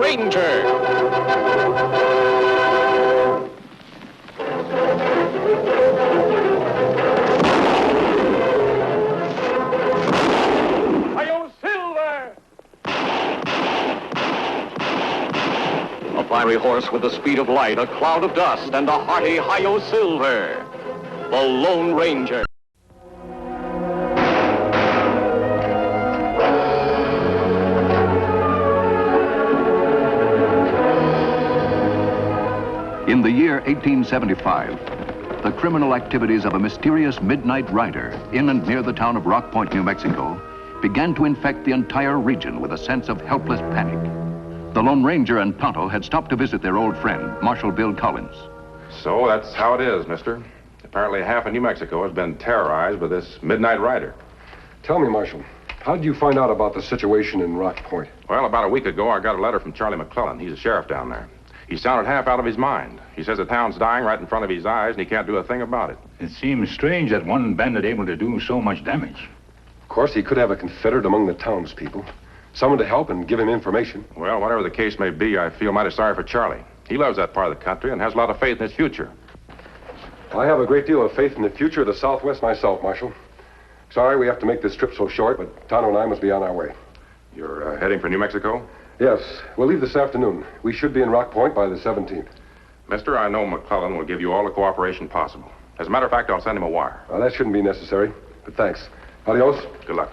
Ranger. A fiery horse with the speed of light, a cloud of dust, and a hearty Hi-Yo Silver. The Lone Ranger. In the year 1875, the criminal activities of a mysterious midnight rider in and near the town of Rock Point, New Mexico, began to infect the entire region with a sense of helpless panic. The Lone Ranger and Tonto had stopped to visit their old friend, Marshal Bill Collins. So that's how it is, mister. Apparently half of New Mexico has been terrorized by this midnight rider. Tell me, Marshal, how did you find out about the situation in Rock Point? Well, about a week ago, I got a letter from Charlie McClellan. He's a sheriff down there. He sounded half out of his mind. He says the town's dying right in front of his eyes, and he can't do a thing about it. It seems strange that one bandit able to do so much damage. Of course, he could have a confederate among the townspeople. Someone to help and give him information. Well, whatever the case may be, I feel mighty sorry for Charlie. He loves that part of the country and has a lot of faith in his future. I have a great deal of faith in the future of the Southwest myself, Marshal. Sorry we have to make this trip so short, but Tonto and I must be on our way. You're heading for New Mexico? Yes, we'll leave this afternoon. We should be in Rock Point by the 17th. Mister, I know McClellan will give you all the cooperation possible. As a matter of fact, I'll send him a wire. Well, that shouldn't be necessary, but thanks. Adios. Good luck.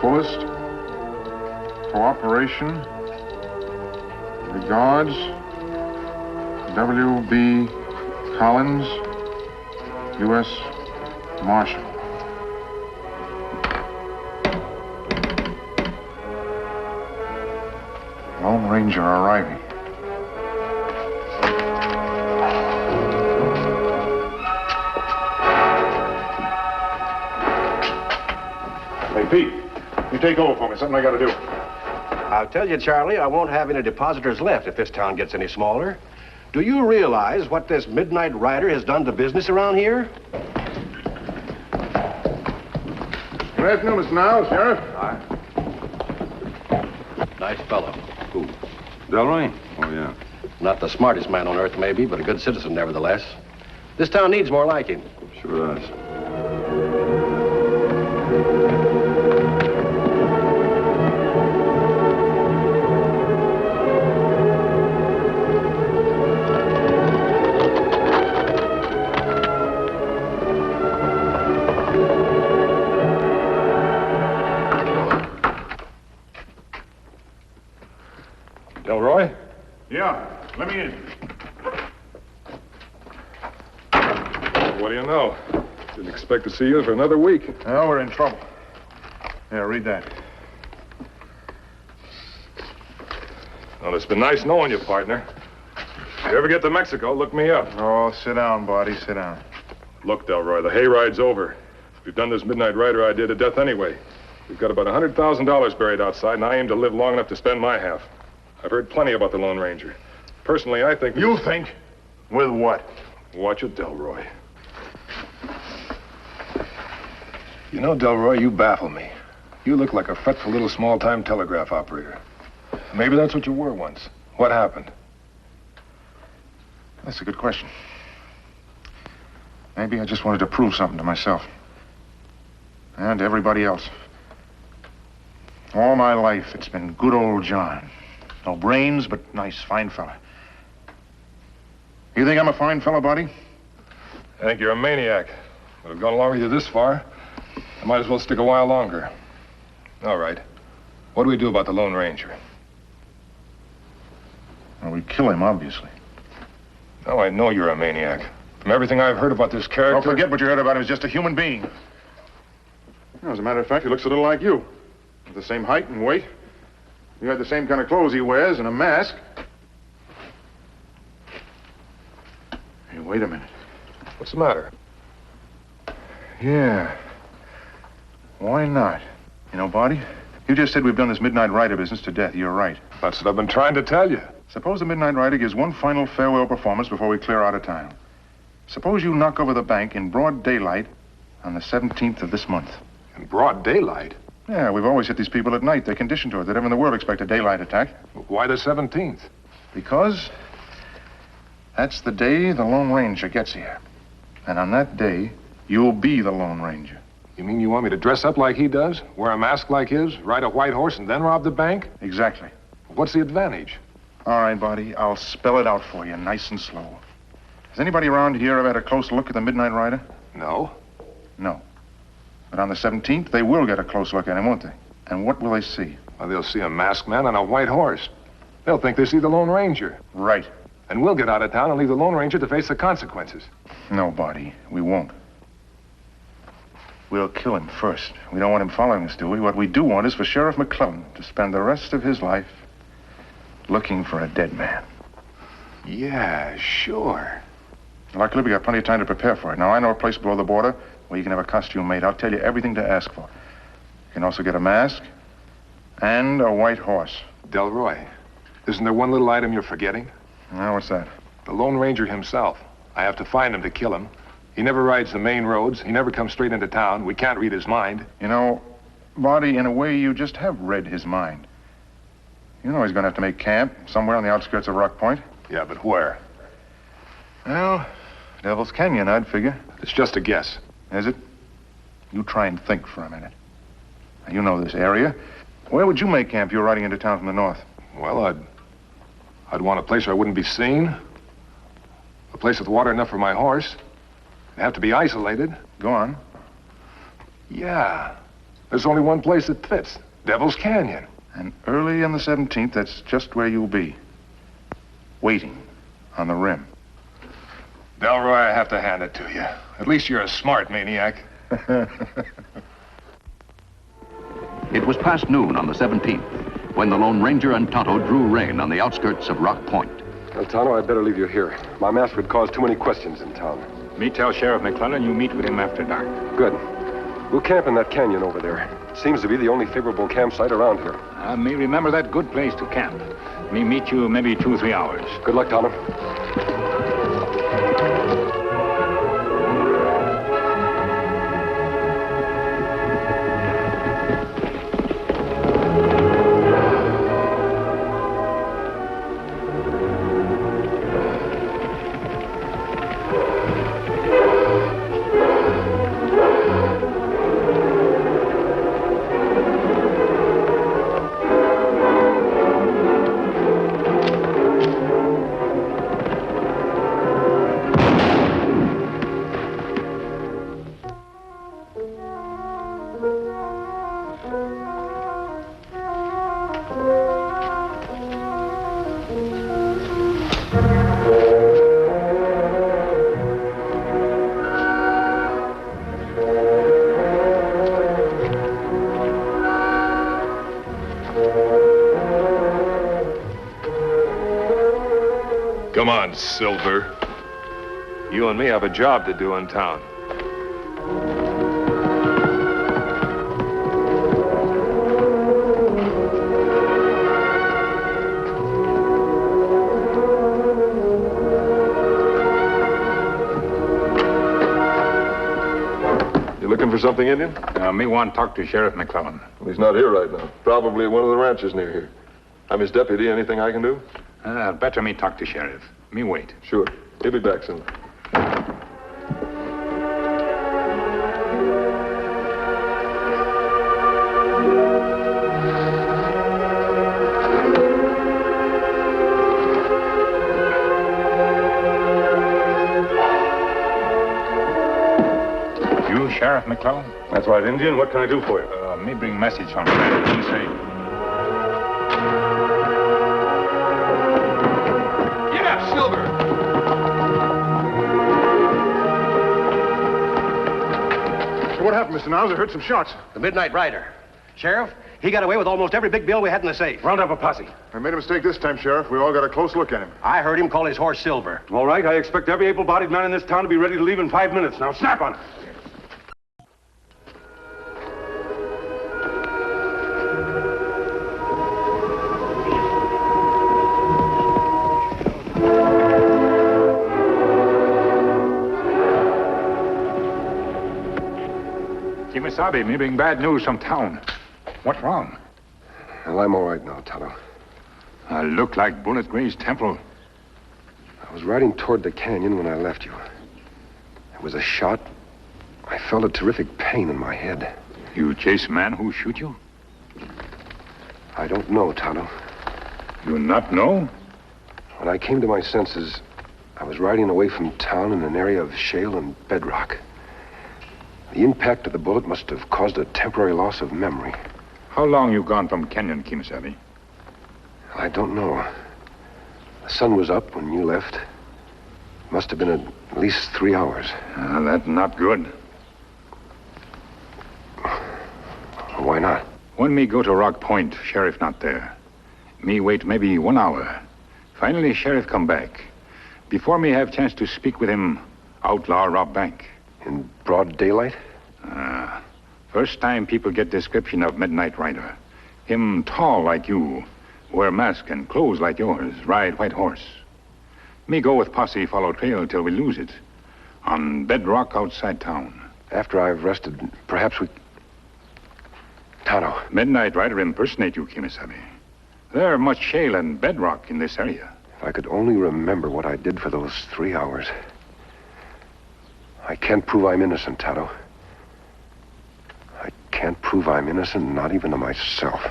Fullest cooperation. Regards, W.B. Collins, U.S. Marshal. Lone Ranger arriving. Hey, Pete, you take over for me. Something I got to do. I'll tell you, Charlie, I won't have any depositors left if this town gets any smaller. Do you realize what this midnight rider has done to business around here? Good afternoon, Mr. Niles, Sheriff. Hi. Nice fellow. Who? Delroy? Oh, yeah. Not the smartest man on earth, maybe, but a good citizen, nevertheless. This town needs more like him. Sure does. Delroy? Yeah, let me in. What do you know? Didn't expect to see you for another week. Well, we're in trouble. Yeah, read that. Well, it's been nice knowing you, partner. If you ever get to Mexico, look me up. Oh, sit down, Buddy, sit down. Look, Delroy, the hayride's over. We've done this midnight rider idea to death anyway. We've got about $100,000 buried outside, and I aim to live long enough to spend my half. I've heard plenty about the Lone Ranger. Personally, I think... You think? With what? Watch it, Delroy. You know, Delroy, you baffle me. You look like a fretful little small-time telegraph operator. Maybe that's what you were once. What happened? That's a good question. Maybe I just wanted to prove something to myself. And to everybody else. All my life, it's been good old John. No brains, but nice, fine fella. You think I'm a fine fella, Buddy? I think you're a maniac. But I've gone along with you this far. I might as well stick a while longer. All right. What do we do about the Lone Ranger? Well, we kill him, obviously. Oh, I know you're a maniac. From everything I've heard about this character... Don't forget what you heard about him. He's just a human being. As a matter of fact, he looks a little like you. With the same height and weight. You had the same kind of clothes he wears and a mask. Hey, wait a minute. What's the matter? Yeah. Why not? You know, Barty, you just said we've done this midnight rider business to death. You're right. That's what I've been trying to tell you. Suppose the midnight rider gives one final farewell performance before we clear out of town. Suppose you knock over the bank in broad daylight on the 17th of this month. In broad daylight? Yeah, we've always hit these people at night. They're conditioned to it. They never in the world expect a daylight attack. Why the 17th? Because that's the day the Lone Ranger gets here. And on that day, you'll be the Lone Ranger. You mean you want me to dress up like he does, wear a mask like his, ride a white horse, and then rob the bank? Exactly. What's the advantage? All right, buddy, I'll spell it out for you, nice and slow. Has anybody around here ever had a close look at the Midnight Rider? No. No. But on the 17th, they will get a close look at him, won't they? And what will they see? Well, they'll see a masked man on a white horse. They'll think they see the Lone Ranger. Right. And we'll get out of town and leave the Lone Ranger to face the consequences. No, buddy, we won't. We'll kill him first. We don't want him following us, do we? What we do want is for Sheriff McClellan to spend the rest of his life looking for a dead man. Yeah, sure. Luckily, we got plenty of time to prepare for it. Now, I know a place below the border where you can have a costume made. I'll tell you everything to ask for. You can also get a mask and a white horse. Delroy, isn't there one little item you're forgetting? Now, what's that? The Lone Ranger himself. I have to find him to kill him. He never rides the main roads. He never comes straight into town. We can't read his mind. You know, Marty, in a way, you just have read his mind. You know he's going to have to make camp somewhere on the outskirts of Rock Point. Yeah, but where? Well, Devil's Canyon, I'd figure. It's just a guess. Is it? You try and think for a minute. Now, you know this area. Where would you make camp if you were riding into town from the north? Well, I'd want a place where I wouldn't be seen. A place with water enough for my horse. It'd have to be isolated. Go on. Yeah. There's only one place that fits. Devil's Canyon. And early on the 17th, that's just where you'll be. Waiting on the rim. Delroy, I have to hand it to you. At least you're a smart maniac. It was past noon on the 17th when the Lone Ranger and Tonto drew rein on the outskirts of Rock Point. Well, Tonto, I'd better leave you here. My mask would cause too many questions in town. Me tell Sheriff McClellan you meet with him after dark. Good. We'll camp in that canyon over there. Seems to be the only favorable campsite around here. Me remember that good place to camp. Me meet you maybe 2 or 3 hours. Good luck, Tonto. Come on, Silver. You and me have a job to do in town. You looking for something, Indian? Me want to talk to Sheriff McClellan. Well, he's not here right now. Probably at one of the ranches near here. I'm his deputy. Anything I can do? Better me talk to Sheriff. Me wait. Sure. He'll be back soon. You Sheriff McClellan? That's right, Indian. What can I do for you? Me bring message from Sheriff. He say... Silver! What happened, Mr. Niles? I heard some shots. The Midnight Rider. Sheriff, he got away with almost every big bill we had in the safe. Round up a posse. I made a mistake this time, Sheriff. We all got a close look at him. I heard him call his horse Silver. All right, I expect every able-bodied man in this town to be ready to leave in 5 minutes. Now, snap on it. Kimasabi, me bring bad news from town. What's wrong? Well, I'm all right now, Tonto. I look like Bullet Gray's temple. I was riding toward the canyon when I left you. It was a shot. I felt a terrific pain in my head. You chase a man who shoot you? I don't know, Tonto. You not know? When I came to my senses, I was riding away from town in an area of shale and bedrock. The impact of the bullet must have caused a temporary loss of memory. How long you gone from Canyon, Kimasabi? I don't know. The sun was up when you left. Must have been at least 3 hours. That's not good. Why not? When me go to Rock Point, sheriff not there. Me wait maybe 1 hour. Finally, sheriff come back. Before me have chance to speak with him, outlaw rob bank. In broad daylight? First time people get description of Midnight Rider. Him tall like you, wear mask and clothes like yours, ride white horse. Me go with posse, follow trail till we lose it. On bedrock outside town. After I've rested, perhaps we... Tonto. Midnight Rider impersonate you, Kimasabi. There much shale and bedrock in this area. If I could only remember what I did for those 3 hours. I can't prove I'm innocent, Tonto. I can't prove I'm innocent, not even to myself.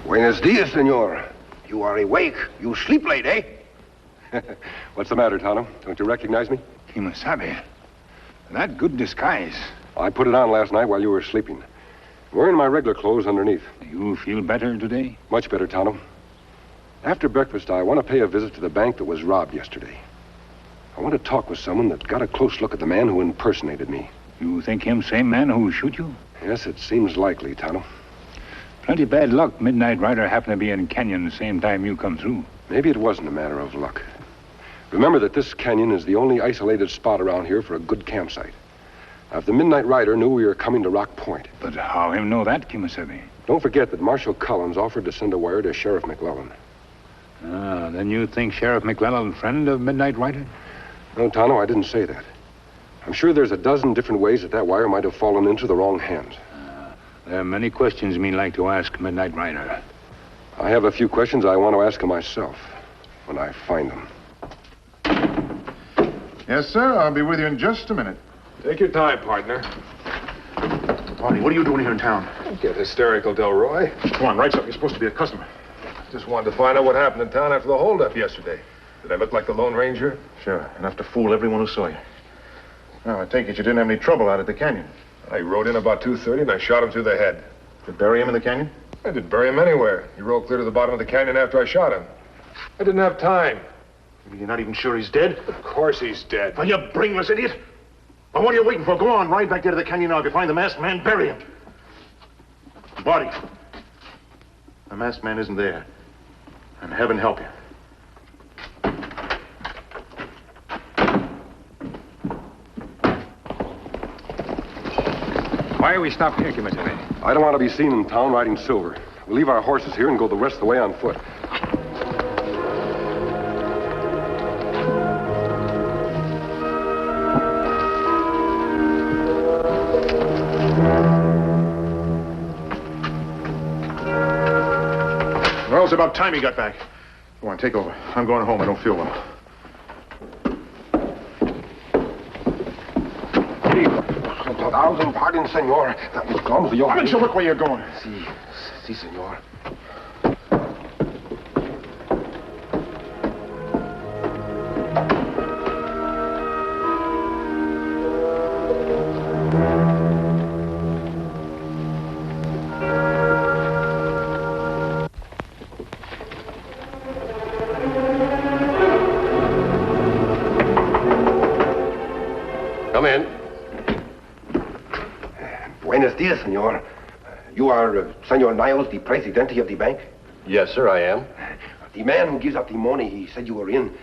Buenos dias, senor. You are awake. You sleep late, eh? What's the matter, Tonto? Don't you recognize me? Kimasabi, that good disguise. I put it on last night while you were sleeping. Wearing my regular clothes underneath. You feel better today? Much better, Tonto. After breakfast, I want to pay a visit to the bank that was robbed yesterday. I want to talk with someone that got a close look at the man who impersonated me. You think him same man who shoot you? Yes, it seems likely, Tonto. Plenty bad luck Midnight Rider happened to be in Canyon the same time you come through. Maybe it wasn't a matter of luck. Remember that this canyon is the only isolated spot around here for a good campsite. Now, if the Midnight Rider knew we were coming to Rock Point... But how him know that, Kimasabi? Don't forget that Marshal Collins offered to send a wire to Sheriff McClellan. Then you think Sheriff McClellan friend of Midnight Rider? No, Tonto, I didn't say that. I'm sure there's a dozen different ways that wire might have fallen into the wrong hands. There are many questions me like to ask Midnight Rider. I have a few questions I want to ask him myself when I find them. Yes, sir. I'll be with you in just a minute. Take your time, partner. Bonnie, what are you doing here in town? Don't get hysterical, Delroy. Come on, right up. You're supposed to be a customer. Just wanted to find out what happened in town after the holdup yesterday. Did I look like the Lone Ranger? Sure. Enough to fool everyone who saw you. Now, I take it you didn't have any trouble out at the canyon. I rode in about 2:30 and I shot him through the head. Did you bury him in the canyon? I didn't bury him anywhere. He rolled clear to the bottom of the canyon after I shot him. I didn't have time. You're not even sure he's dead? Of course he's dead. Well, you brainless idiot. Well, what are you waiting for? Go on, ride back there to the canyon now. If you find the masked man, bury him. Body. The masked man isn't there. And heaven help you. Why are we stopped here, Kimasabi? I don't want to be seen in town riding silver. We'll leave our horses here and go the rest of the way on foot. Well, it's about time he got back. Go on, take over. I'm going home. I don't feel well. Thousand pardons, senor. That was clumsy. Your... Why don't you look where you're going? Si, senor. Come in. Buenos dias, senor. You are Senor Niles, the presidente of the bank? Yes, sir, I am. The man who gives out the money, he said you were in.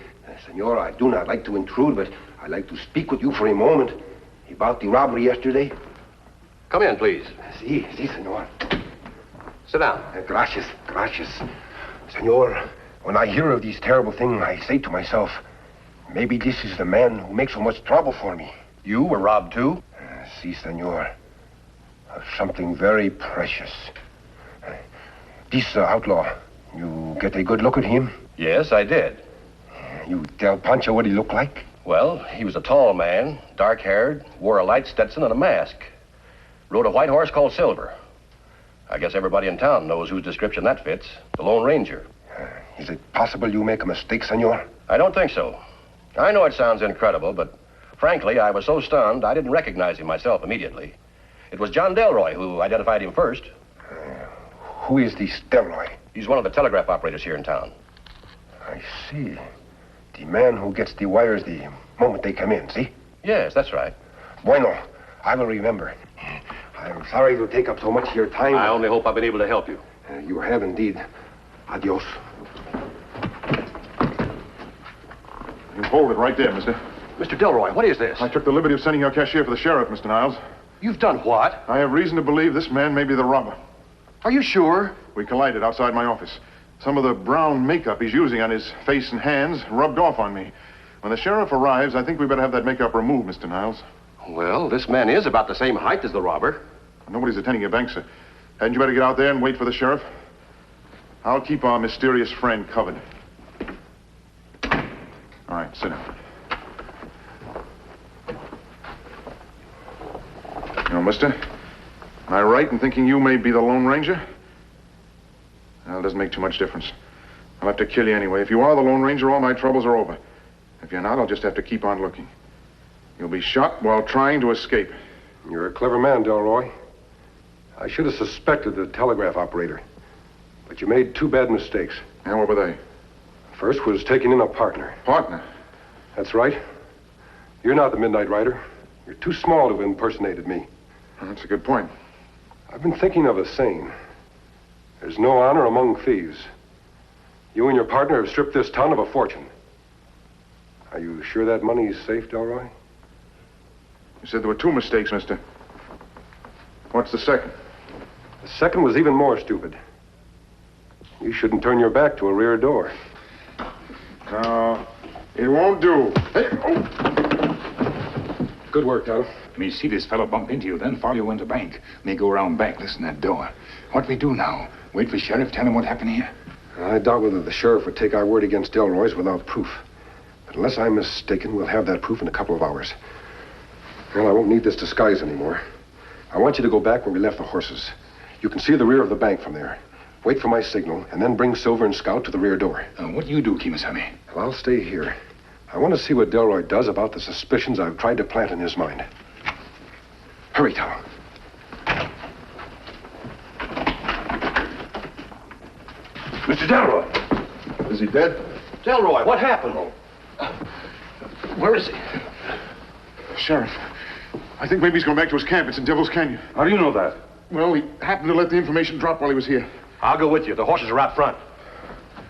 Senor, I do not like to intrude, but I'd like to speak with you for a moment about the robbery yesterday. Come in, please. Sí, senor. Sit down. Gracias. Senor, when I hear of these terrible things, I say to myself, maybe this is the man who makes so much trouble for me. You were robbed, too? Si, senor. Of something very precious. This outlaw, you get a good look at him? Yes, I did. You tell Pancho what he looked like? Well, he was a tall man, dark-haired, wore a light Stetson and a mask. Rode a white horse called Silver. I guess everybody in town knows whose description that fits. The Lone Ranger. Is it possible you make a mistake, senor? I don't think so. I know it sounds incredible, but frankly, I was so stunned I didn't recognize him myself immediately. It was John Delroy who identified him first. Who is this Delroy? He's one of the telegraph operators here in town. I see. The man who gets the wires the moment they come in, see? Yes, that's right. Bueno, I will remember. I'm sorry to take up so much of your time. I only hope I've been able to help you. You have indeed. Adios. You hold it right there, mister. Mr. Delroy, what is this? I took the liberty of sending your cashier for the sheriff, Mr. Niles. You've done what? I have reason to believe this man may be the robber. Are you sure? We collided outside my office. Some of the brown makeup he's using on his face and hands rubbed off on me. When the sheriff arrives, I think we better have that makeup removed, Mr. Niles. Well, this man is about the same height as the robber. Nobody's attending your bank, sir. Hadn't you better get out there and wait for the sheriff? I'll keep our mysterious friend covered. All right, sit down. You know, mister, am I right in thinking you may be the Lone Ranger? Well, it doesn't make too much difference. I'll have to kill you anyway. If you are the Lone Ranger, all my troubles are over. If you're not, I'll just have to keep on looking. You'll be shot while trying to escape. You're a clever man, Delroy. I should have suspected the telegraph operator. But you made two bad mistakes. And what were they? First was taking in a partner. Partner? That's right. You're not the Midnight Rider. You're too small to have impersonated me. Well, that's a good point. I've been thinking of a saying. There's no honor among thieves. You and your partner have stripped this town of a fortune. Are you sure that money's safe, Delroy? You said there were two mistakes, mister. What's the second? The second was even more stupid. You shouldn't turn your back to a rear door. No, it won't do. Hey, oh. Good work, Tom. Me see this fellow bump into you, then follow you into bank. Me go around back, listen that door. What we do now? Wait for sheriff, tell him what happened here? I doubt whether the sheriff would take our word against Delroy's without proof. But unless I'm mistaken, we'll have that proof in a couple of hours. Well, I won't need this disguise anymore. I want you to go back where we left the horses. You can see the rear of the bank from there. Wait for my signal, and then bring Silver and Scout to the rear door. What do you do, Kimasami? Well, I'll stay here. I want to see what Delroy does about the suspicions I've tried to plant in his mind. Hurry, Tom. Mr. Delroy. Is he dead? Delroy, what happened? Where is he? Sheriff, I think maybe he's going back to his camp. It's in Devil's Canyon. How do you know that? Well, he happened to let the information drop while he was here. I'll go with you. The horses are out front.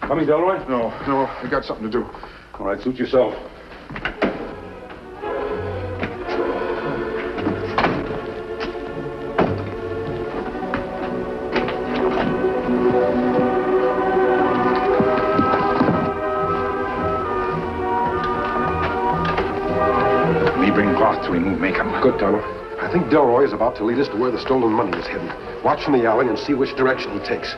Coming, Delroy? No, I got something to do. All right, suit yourself. Me bring cloth to remove makeup. Good, Tonto. I think Delroy is about to lead us to where the stolen money is hidden. Watch from the alley and see which direction he takes.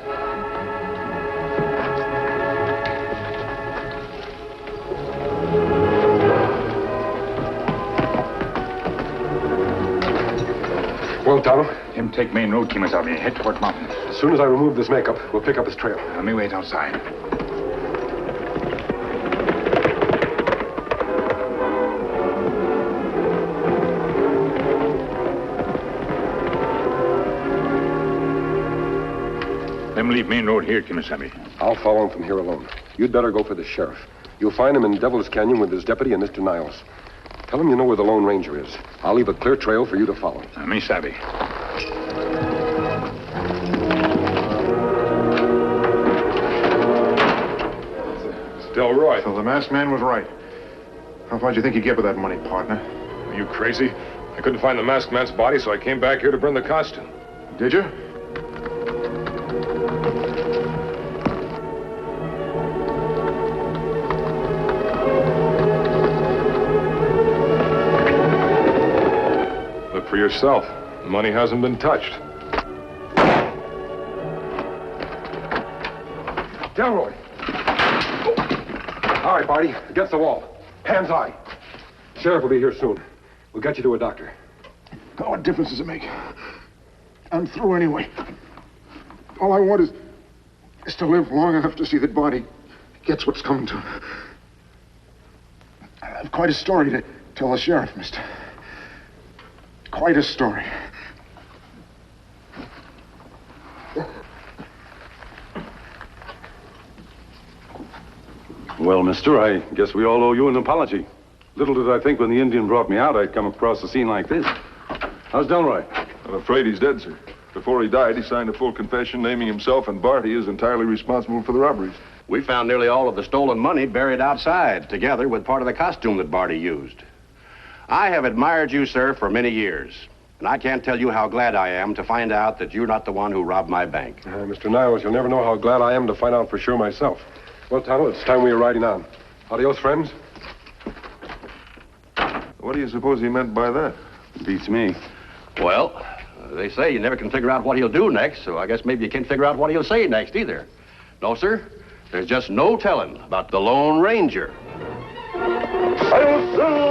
Well, Tonto, Him take main road, Kimasabi. Head toward mountain. as soon as I remove this makeup, we'll pick up his trail. Let me wait outside. Let me leave main road here, Kimasabi. I'll follow him from here alone. You'd better go for the sheriff. You'll find him in Devil's Canyon with his deputy and Mr. Niles. Tell him you know where the Lone Ranger is. I'll leave a clear trail for you to follow. Me sabi. Delroy. So the masked man was right. How far do you think you get with that money, partner? Are you crazy? I couldn't find the masked man's body, so I came back here to burn the costume. Did you? Look for yourself. The money hasn't been touched. Delroy! All right, Barty, against the wall. Hands high. Sheriff will be here soon. We'll get you to a doctor. What difference does it make? I'm through anyway. All I want is to live long enough to see that Barty gets what's coming to him. I have quite a story to tell the sheriff, mister. Quite a story. Well, mister, I guess we all owe you an apology. Little did I think when the Indian brought me out, I'd come across a scene like this. How's Delroy? I'm afraid he's dead, sir. Before he died, he signed a full confession naming himself and Barty as entirely responsible for the robberies. We found nearly all of the stolen money buried outside, together with part of the costume that Barty used. I have admired you, sir, for many years. And I can't tell you how glad I am to find out that you're not the one who robbed my bank. Mr. Niles, you'll never know how glad I am to find out for sure myself. Well, Tonto, it's time we were riding on. Adios, friends. What do you suppose he meant by that? Beats me. Well, they say you never can figure out what he'll do next, so I guess maybe you can't figure out what he'll say next either. No, sir. There's just no telling about the Lone Ranger. Hi-yo, Silver!